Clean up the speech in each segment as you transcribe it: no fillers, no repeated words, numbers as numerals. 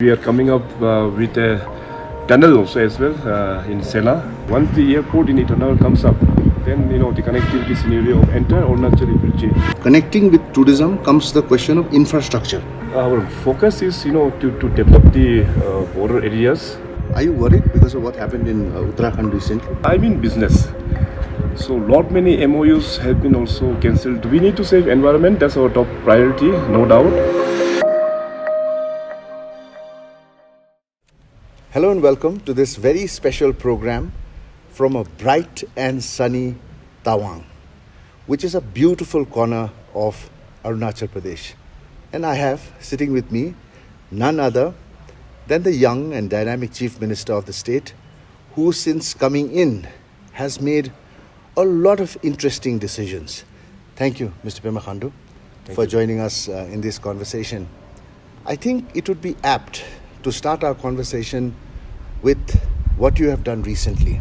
We are coming up with a tunnel also as well in Sela. Once the airport in tunnel comes up, then the connectivity scenario of entire Arunachal will change. Connecting with tourism comes the question of infrastructure. Our focus is to develop the border areas. Are you worried because of what happened in Uttarakhand recently? I'm in business, so lot many MOUs have been also cancelled. We need to save environment. That's our top priority, no doubt. Hello and welcome to this very special program from a bright and sunny Tawang, which is a beautiful corner of Arunachal Pradesh. And I have sitting with me none other than the young and dynamic Chief Minister of the state, who since coming in has made a lot of interesting decisions. Thank you, Mr. Pema Khandu, for joining us in this conversation. I think it would be apt to start our conversation with what you have done recently.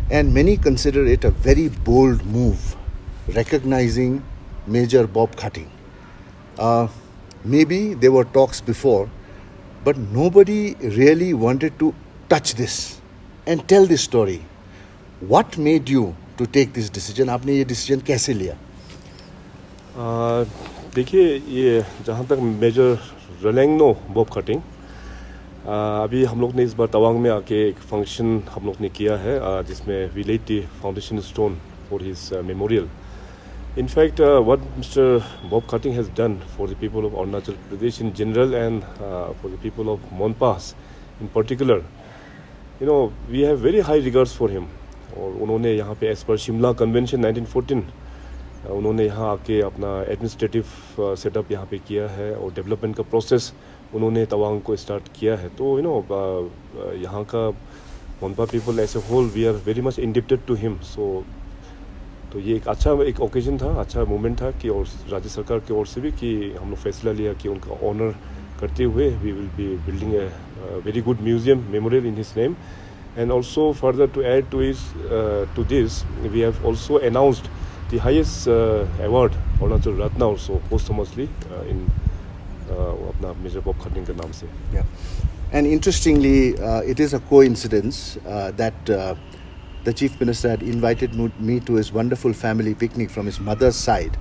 And many consider it a very bold move, recognizing Major Bob cutting. Maybe there were talks before, but nobody really wanted to touch this and tell this story. What made you to take this decision? आपने ये decision कैसे लिया? देखिए, ये जहाँ तक major रलेंगनो Bob cutting, अभी हम लोग ने इस बार तवांग में आके एक फंक्शन हम लोग ने किया है जिसमें we led the foundation stone for his memorial. In fact, what Mr. Bob Cutting has done for the people of Arunachal Pradesh in general and for the people of Monpas in particular, we have very high regards for him. और उन्होंने यहाँ पे as per Shimla convention 1914 उन्होंने यहाँ आके अपना administrative setup यहाँ पे किया है और डेवलपमेंट का प्रोसेस उन्होंने तवांग को स्टार्ट किया है. तो यहाँ का Monpa people as a whole we are very much indebted to him. तो ये एक अच्छा एक ओकेजन था, अच्छा मोमेंट था कि और राज्य सरकार की ओर से भी कि हम लोग फैसला लिया कि उनका ऑनर करते हुए we will be building a very good museum memorial in his name. And also further to add to this, we have also announced the highest award, Arunachal Ratna, also posthumously in अपना Major Bob Cutting के नाम से. Yeah. And interestingly, it is a coincidence that the Chief Minister had invited me to his wonderful family picnic from his mother's side.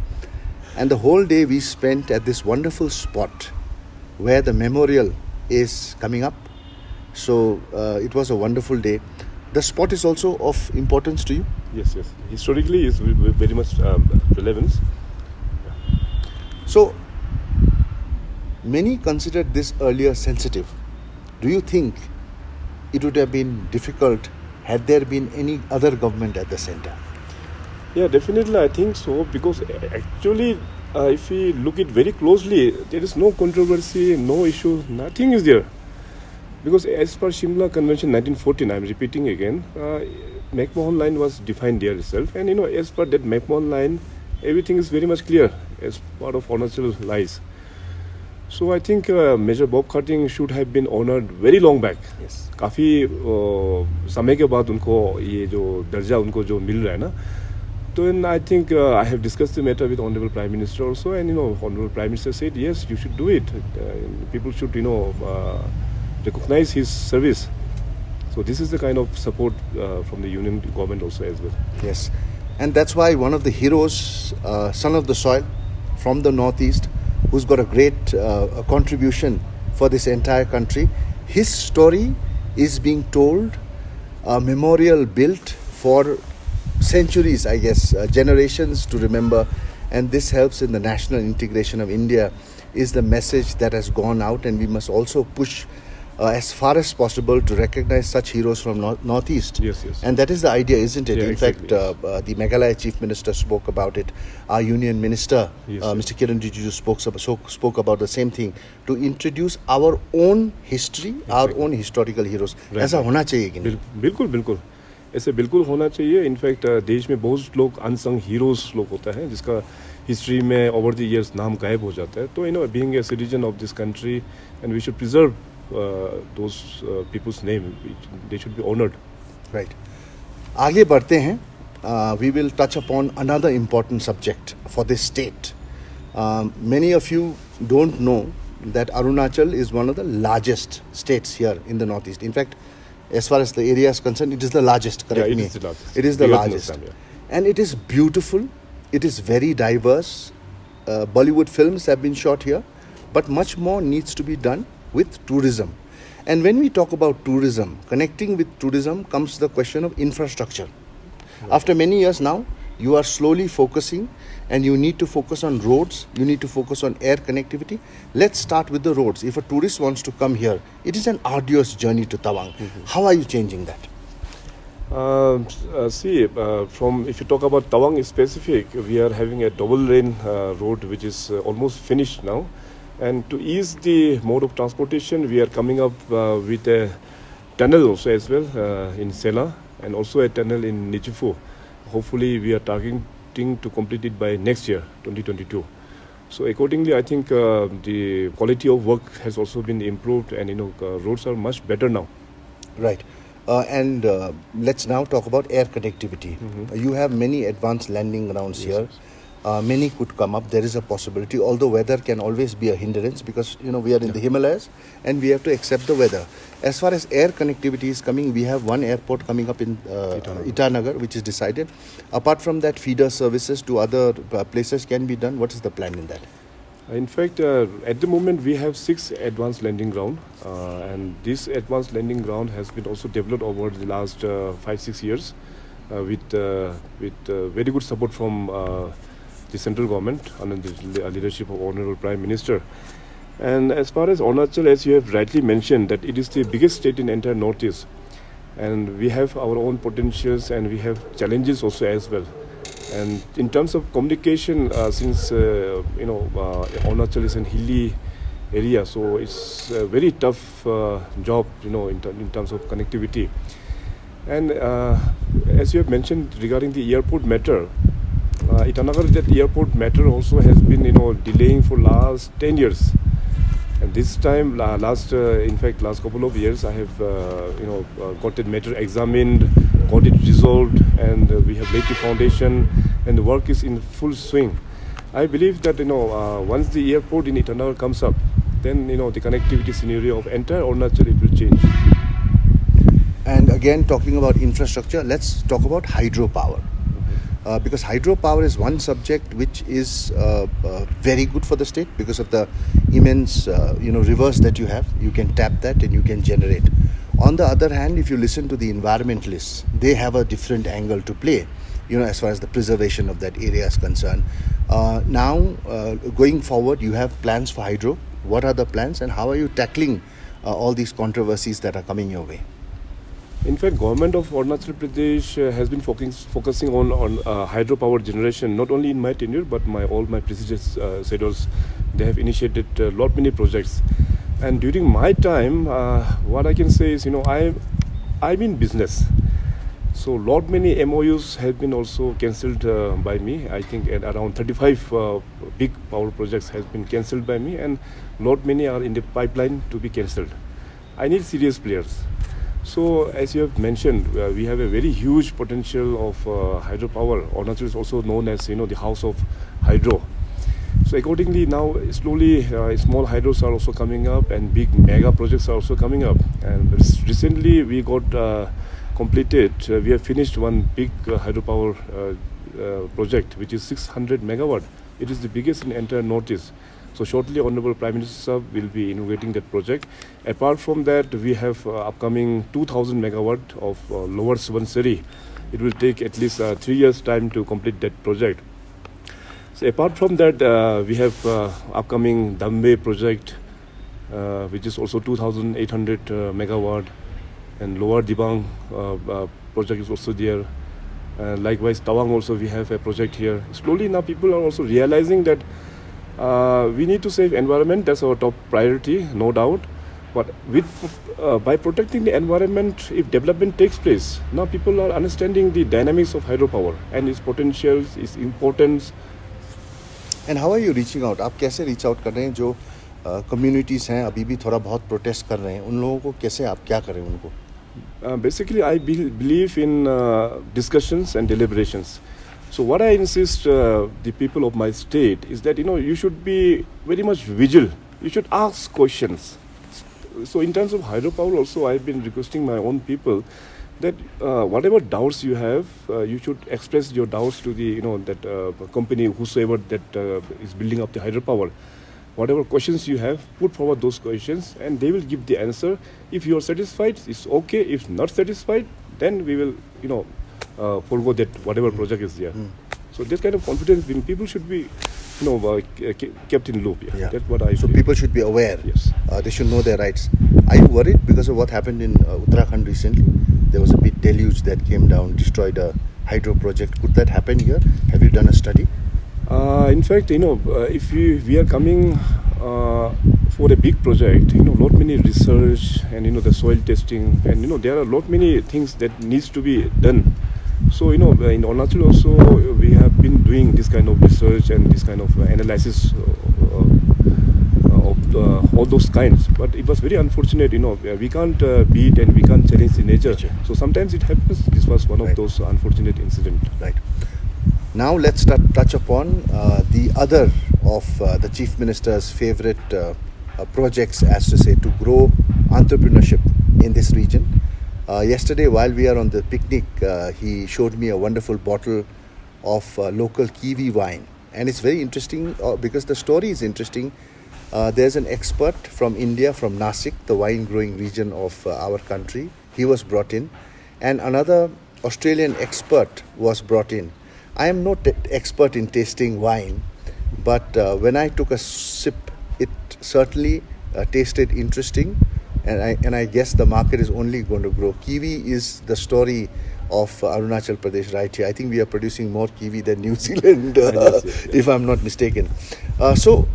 And the whole day we spent at this wonderful spot where the memorial is coming up. So it was a wonderful day. The spot is also of importance to you? Yes. Historically, it's very much relevance. Yeah. So many considered this earlier sensitive. Do you think it would have been difficult had there been any other government at the center? Yeah, definitely I think so, because actually if we look it very closely, there is no controversy, no issue, nothing is there. Because as per Shimla Convention 1914, I am repeating again, McMahon line was defined there itself, and as per that McMahon line, everything is very much clear as part of Arunachal lies. So I think Major Bob Cutting should have been honored very long back. Yes. काफ़ी समय के बाद उनको ये जो दर्जा उनको जो मिल रहा है ना, तो I think I have discussed the matter with Honorable Prime Minister also, and Honorable Prime Minister said yes, you should do it. People should recognize his service. So this is the kind of support from the union government also as well. Yes. And that's why one of the heroes, son of the soil from the northeast, who's got a great contribution for this entire country, his story is being told, a memorial built for centuries, I guess, generations to remember. And this helps in the national integration of India, is the message that has gone out, and we must also push as far as possible to recognize such heroes from Northeast. Yes. And that is the idea, isn't it? Yeah, in exactly, fact, the Meghalaya Chief Minister spoke about it. Our Union Minister, yes. Mr. Kiran Rijiju spoke about the same thing, to introduce our own history, our own historical heroes. ऐसा होना चाहिए कि नहीं? बिल्कुल ऐसे बिल्कुल होना चाहिए. इनफैक्ट देश में बहुत लोग अनसंग हीरोज लोग होता है जिसका हिस्ट्री में ओवर द इयर्स नाम गायब हो जाता है. तो being a citizen of this country, and we should preserve those people's name, they should be honored. Right. आगे बढ़ते हैं. We will touch upon another important subject for this state. Many of you don't know that Arunachal is one of the largest states here in the northeast. In fact, as far as the area is concerned, it is the largest. Correct Yeah, it me. is the largest. It is the Bigger than largest, Assam, yeah. and it is beautiful. It is very diverse. Bollywood films have been shot here, but much more needs to be done with tourism. And when we talk about tourism, connecting with tourism comes the question of infrastructure. After many years now, you are slowly focusing, and you need to focus on roads, you need to focus on air connectivity. Let's start with the roads. If a tourist wants to come here, it is an arduous journey to Tawang. How are you changing that? If you talk about Tawang specific, we are having a double lane road which is almost finished now. And to ease the mode of transportation, we are coming up with a tunnel also as well in Sela, and also a tunnel in Nichifu. Hopefully, we are targeting to complete it by next year, 2022. So accordingly, I think the quality of work has also been improved, and roads are much better now. Right. And let's now talk about air connectivity. You have many advanced landing grounds here. Many could come up. There is a possibility, although weather can always be a hindrance, because we are in the Himalayas and we have to accept the weather. As far as air connectivity is coming, we have one airport coming up in Itanagar, which is decided. Apart from that, feeder services to other places can be done. What is the plan in that? In fact, at the moment we have 6 advanced landing ground, and this advanced landing ground has been also developed over the last 5-6 years with very good support from the central government under the leadership of Honorable Prime Minister. And as far as Arunachal, as you have rightly mentioned, that it is the biggest state in the entire Northeast, and we have our own potentials and we have challenges also as well. And in terms of communication, since Arunachal is a hilly area, so it's a very tough job, in terms of connectivity. And as you have mentioned regarding the airport matter, Itanagar, that airport matter also has been delaying for last 10 years. And this time, last couple of years, I have got that matter examined, got it resolved, and we have laid the foundation, and the work is in full swing. I believe that once the airport in Itanagar comes up, then the connectivity scenario of entire Arunachal, it will change. And again, talking about infrastructure, let's talk about hydropower. Because hydropower is one subject which is very good for the state because of the immense rivers that you have. You can tap that and you can generate. On the other hand, if you listen to the environmentalists, they have a different angle to play, as far as the preservation of that area is concerned. Now, going forward, you have plans for hydro. What are the plans, and how are you tackling all these controversies that are coming your way? In fact, government of Arunachal Pradesh has been focusing on hydropower generation, not only in my tenure, but all my predecessors. They have initiated many projects. And during my time, what I can say is, I'm in business. So many MOUs have been also cancelled by me. I think at around 35 big power projects has been cancelled by me, and many are in the pipeline to be cancelled. I need serious players. So, as you have mentioned, we have a very huge potential of hydropower. Arunachal is also known as, the house of hydro. So, accordingly, now slowly small hydros are also coming up, and big mega projects are also coming up. And recently, we got completed. We have finished one big hydropower project, which is 600 megawatt. It is the biggest in the entire Northeast. So shortly, Honorable Prime Minister will be inaugurating that project. Apart from that, we have upcoming 2,000 megawatt of Lower Subansiri. It will take at least 3 years' time to complete that project. So apart from that, we have upcoming Dambe project, which is also 2,800 megawatt, and Lower Dibang project is also there. Likewise, Tawang also we have a project here. Slowly now people are also realizing that we need to save environment. That's our top priority, no doubt. But by protecting the environment, if development takes place, now people are understanding the dynamics of hydropower and its potentials, its importance. And how are you reaching out? आप कैसे reach out कर रहे हैं जो communities हैं अभी भी थोड़ा बहुत protest कर रहे हैं उन लोगों को कैसे आप क्या करें उनको? Basically, I believe in discussions and deliberations. So what I insist the people of my state is that you should be very much vigilant you should ask questions. So in terms of hydropower also, I've been requesting my own people that whatever doubts you have, you should express your doubts to the company, whosoever that is building up the hydropower. Whatever questions you have, put forward those questions, and they will give the answer. If you are satisfied, it's okay. If not satisfied, then we will forego that whatever project is there. So this kind of confidence, people should be kept in loop. Yeah. That's what I. So believe. people should be aware. Yes. They should know their rights. Are you worried because of what happened in Uttarakhand recently? There was a big deluge that came down, destroyed a hydro project. Could that happen here? Have you done a study? In fact, if we are coming for a big project, lot many research and the soil testing, and there are lot many things that needs to be done. So in Arunachal also we have been doing this kind of research and this kind of analysis of all those kinds. But it was very unfortunate, we can't beat and we can't challenge the nature. So sometimes it happens. This was one of those unfortunate incidents. Right. Now let's touch upon the other of the Chief Minister's favorite projects, as to say, to grow entrepreneurship in this region. Yesterday, while we are on the picnic, he showed me a wonderful bottle of local kiwi wine. And it's very interesting because the story is interesting. There's an expert from India, from Nasik, the wine growing region of our country. He was brought in. And another Australian expert was brought in. I am not expert in tasting wine, but when I took a sip, it certainly tasted interesting, and I guess the market is only going to grow. Kiwi is the story of Arunachal Pradesh right here. I think we are producing more kiwi than New Zealand, if I'm not mistaken. So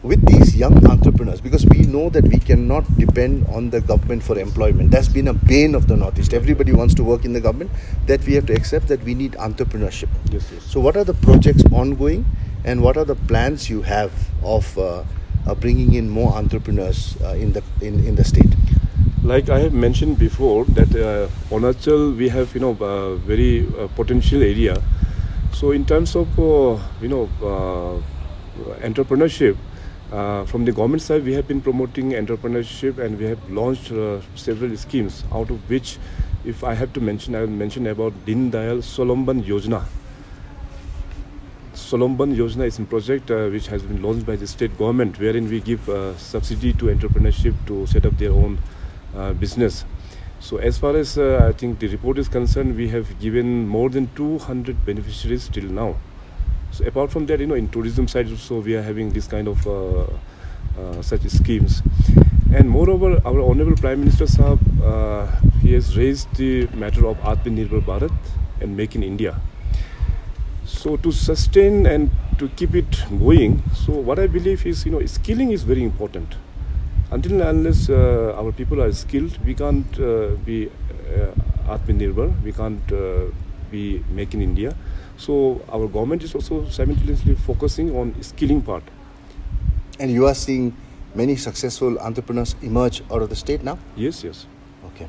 with these young entrepreneurs, because we know that we cannot depend on the government for employment. That's been a bane of the Northeast. Everybody wants to work in the government. That we have to accept that we need entrepreneurship. Yes. So what are the projects ongoing, and what are the plans you have of bringing in more entrepreneurs in the state? Like I have mentioned before, that Arunachal, we have very potential area. So in terms of entrepreneurship, from the government side, we have been promoting entrepreneurship, and we have launched several schemes, out of which, if I have to mention, I will mention about Din Dayal Swalambhan Yojana. Swalambhan Yojana is a project which has been launched by the state government, wherein we give subsidy to entrepreneurship to set up their own business. So as far as I think the report is concerned, we have given more than 200 beneficiaries till now. So apart from that, in tourism side also, we are having this kind of such schemes. And moreover, our Honorable Prime Minister Sahab, he has raised the matter of Atmanirbhar Bharat and Make in India. So to sustain and to keep it going, so what I believe is, skilling is very important. Until and unless our people are skilled, we can't be Atmanirbhar, we can't be Make in India. So our government is also simultaneously focusing on skilling part. And you are seeing many successful entrepreneurs emerge out of the state now? Yes. Okay.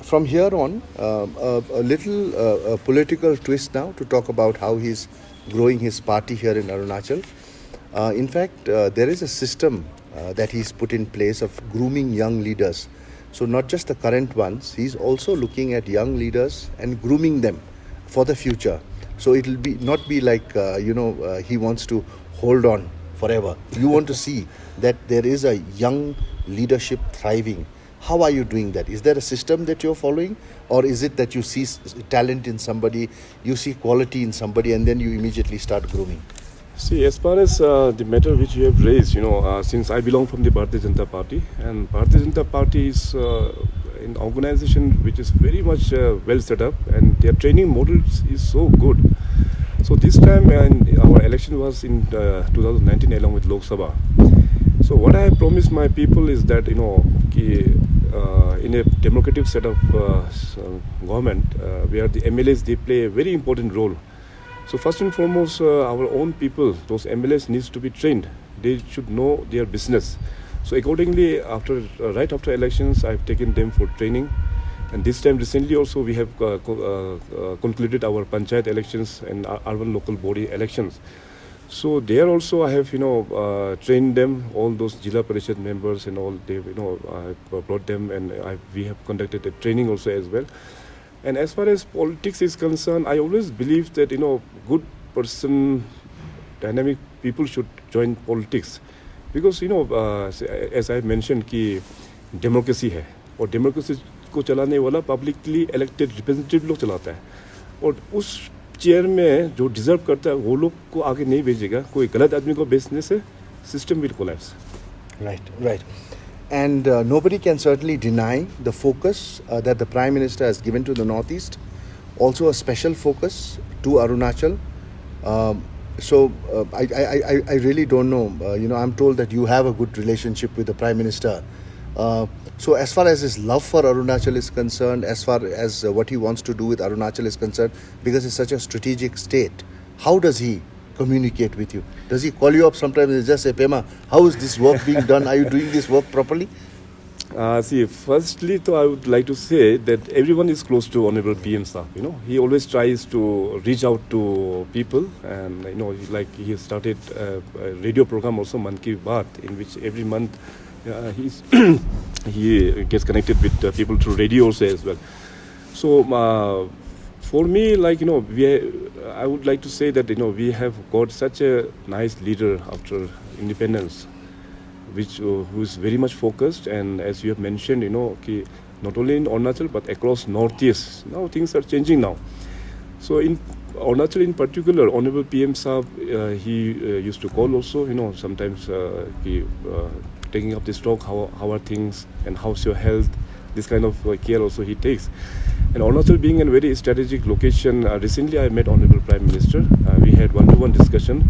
From here on, a little political twist now to talk about how he's growing his party here in Arunachal. In fact, there is a system that he's put in place of grooming young leaders. So not just the current ones, he's also looking at young leaders and grooming them for the future. So it will not be like, he wants to hold on forever. You want to see that there is a young leadership thriving. How are you doing that? Is there a system that you're following? Or is it that you see talent in somebody, you see quality in somebody, and then you immediately start grooming? See, as far as the matter which you have raised, since I belong from the Bharatiya Janata Party, and Bharatiya Janata Party is an organization which is very much well set up, and their training models is so good. So this time, our election was in 2019 along with Lok Sabha. So what I have promised my people is that, in a democratic set of government, where the MLAs, they play a very important role. So first and foremost, our own people, those MLAs needs to be trained. They should know their business. So accordingly, right after elections, I've taken them for training. And this time recently also we have concluded our panchayat elections and urban local body elections. So there also I have trained them, all those Jila Parishad members and all. They I brought them, and we have conducted a training also as well. And as far as politics is concerned, I always believe that good person, dynamic people should join politics, because as I mentioned कि democracy है, और democracy को चलाने वाला publicly elected representative लोग चलाता है, और उस चेयर में जो डिजर्व करता है वो लोग को आगे नहीं भेजेगा, कोई गलत आदमी को भेजने से system will collapse. Right. And nobody can certainly deny the focus that the Prime Minister has given to the Northeast. Also a special focus to Arunachal. I really don't know. I'm told that you have a good relationship with the Prime Minister. So as far as his love for Arunachal is concerned, as far as what he wants to do with Arunachal is concerned, because it's such a strategic state, how does he communicate with you? Does he call you up sometimes and just say, Pema, how is this work being done? Are you doing this work properly? Firstly, I would like to say that everyone is close to Honorable PM Saab. He always tries to reach out to people, and like he started a radio program also, Man Ki Baat, in which every month he gets connected with people through radio also as well. So for me, I would like to say that we have got such a nice leader after independence, who is very much focused, and as you have mentioned, not only in Arunachal but across Northeast. Now things are changing now. So in Arunachal in particular, Honorable PM Saab, he used to call also, sometimes taking up this talk, how are things and how's your health, this kind of care also he takes. And Arunachal being a very strategic location, recently I met Honorable Prime Minister. We had one-to-one discussion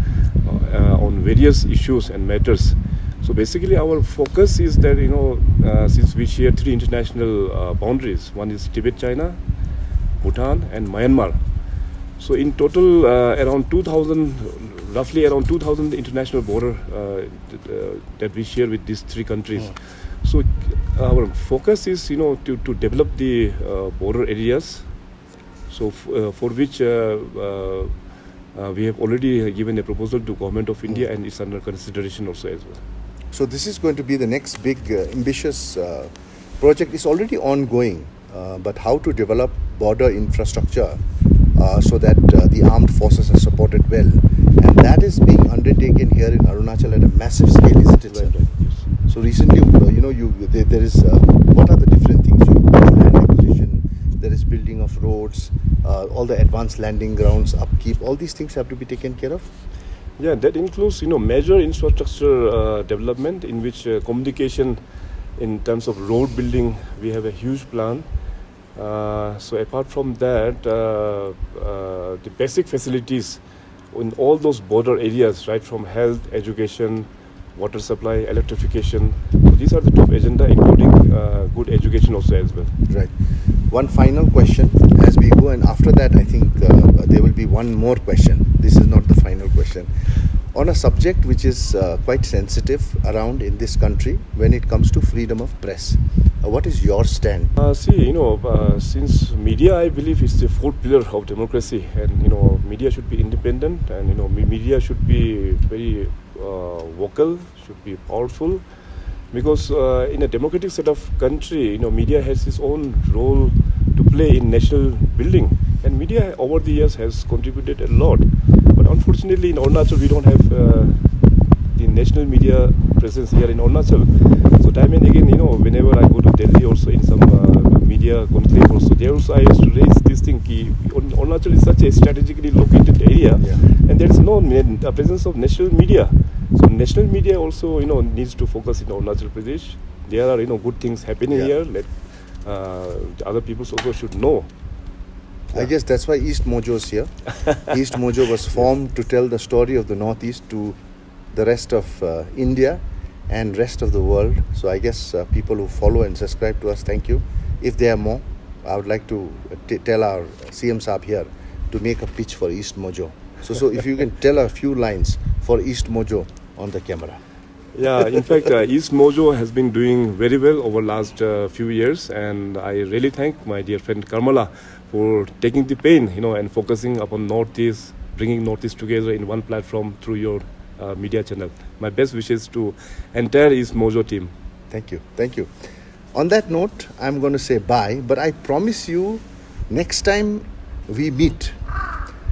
on various issues and matters. So basically our focus is that, since we share 3 international boundaries, one is Tibet-China, Bhutan and Myanmar. So in total, roughly around 2,000 international border that we share with these 3 countries. So our focus is, to develop the border areas. So for which we have already given a proposal to Government of India, and it's under consideration also as well. So this is going to be the next big ambitious project. Is already ongoing, but how to develop border infrastructure so that the armed forces are supported well, and that is being undertaken here in Arunachal at a massive scale, isn't it, sir? Right, yes. So recently, there is what are the different things? Land acquisition, there is building of roads, all the advanced landing grounds, upkeep. All these things have to be taken care of. Yeah, that includes major infrastructure development, in which communication, in terms of road building, we have a huge plan. So apart from that, the basic facilities in all those border areas, right from health, education, water supply, electrification. So these are the top agenda, including good education also as well. Right. One final question as we go, and after that I think there will be one more question. This is not the final question. On a subject which is quite sensitive around in this country when it comes to freedom of press. What is your stand? Since media, I believe, is the 4th pillar of democracy, and media should be independent, and media should be very vocal, should be powerful, because in a democratic set of country, media has its own role to play in national building, and media over the years has contributed a lot. But unfortunately, in Arunachal, we don't have the national media presence here in Arunachal. So time and again, whenever I go to Delhi, also in some media conclave, also there also I used to raise this thing. Arunachal is such a strategically located area, and there is no presence of national media. So national media also, needs to focus in Arunachal Pradesh. There are, good things happening here. Let the other people also should know. I guess that's why EastMojo is here. EastMojo was formed to tell the story of the Northeast to the rest of India and rest of the world. So I guess people who follow and subscribe to us, thank you. If there are more, I would like to tell our CM Saab here to make a pitch for EastMojo. So if you can tell a few lines for EastMojo on the camera. Yeah, in fact, EastMojo has been doing very well over last few years, and I really thank my dear friend Karmala for taking the pain, and focusing upon Northeast, bringing Northeast together in one platform through your media channel. My best wishes to entire EastMojo team. Thank you. Thank you. On that note, I'm going to say bye, but I promise you next time we meet,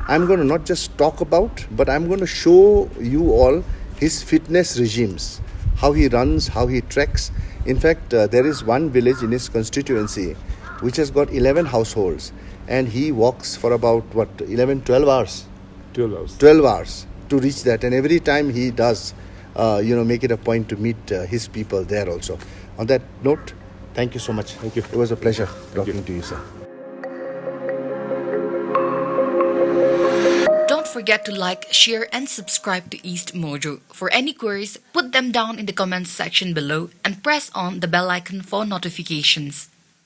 I'm going to not just talk about, but I'm going to show you all his fitness regimes, how he runs, how he treks. In fact, there is one village in his constituency which has got 11 households, and he walks for about 12 hours. 12 hours. 12 hours to reach that, and every time he does make it a point to meet his people there also. On that note, thank you so much. Thank you. It was a pleasure talking to you, sir. Don't forget to like, share, and subscribe to EastMojo. For any queries, put them down in the comments section below and press on the bell icon for notifications.